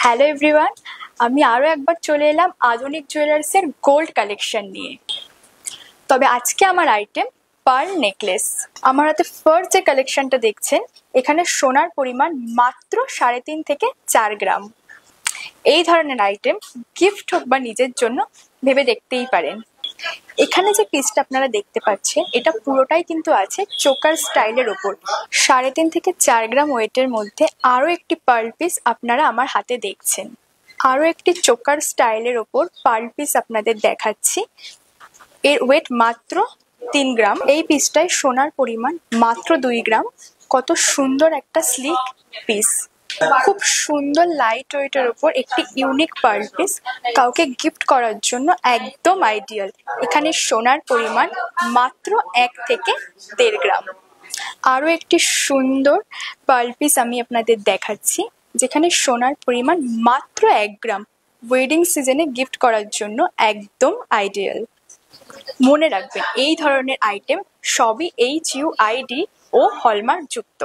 Hello everyone, আমি আরও একবার চলে এলাম আধুনিক জুয়েলার্সের গোল্ড কালেকশন নিয়ে। তবে আজকে আমার আইটেম পার্ল নেকলেস। আমার হাতে ফার্স্ট যে কালেকশনটা দেখছেন, এখানে সোনার পরিমাণ মাত্র 3.5 থেকে 4 গ্রাম। এই ধরনের আইটেম গিফট হোক বা নিজের জন্য ভেবে দেখতেই পারেন। এখানে যে পিসটা আপনারা দেখতে পাচ্ছেন, এটা পুরোটাই কিন্তু আছে চোকার স্টাইলের ওপর। 3.5 থেকে 4 গ্রাম ওয়েটের মধ্যে আরও একটি পার্ল পিস আপনারা আমার হাতে দেখছেন। আরও একটি চোকার স্টাইলের ওপর পার্ল পিস আপনাদের দেখাচ্ছি। এর ওয়েট মাত্র 3 গ্রাম। এই পিসটায় সোনার পরিমাণ মাত্র 2 গ্রাম। কত সুন্দর একটা স্লিক পিস, খুব সুন্দর লাইট ওয়েটের ওপর একটি ইউনিক পার্ল পিস কাউকে গিফট করার জন্য একদম আইডিয়াল। এখানে সোনার পরিমাণ মাত্র 1 থেকে 1.5 গ্রাম। আরও একটি সুন্দর পার্ল পিস আমি আপনাদের দেখাচ্ছি, যেখানে সোনার পরিমাণ মাত্র 1 গ্রাম। ওয়েডিং সিজনে গিফট করার জন্য একদম আইডিয়াল। মনে রাখবেন, এই ধরনের আইটেম সবই HUID ও হলমার্ক যুক্ত।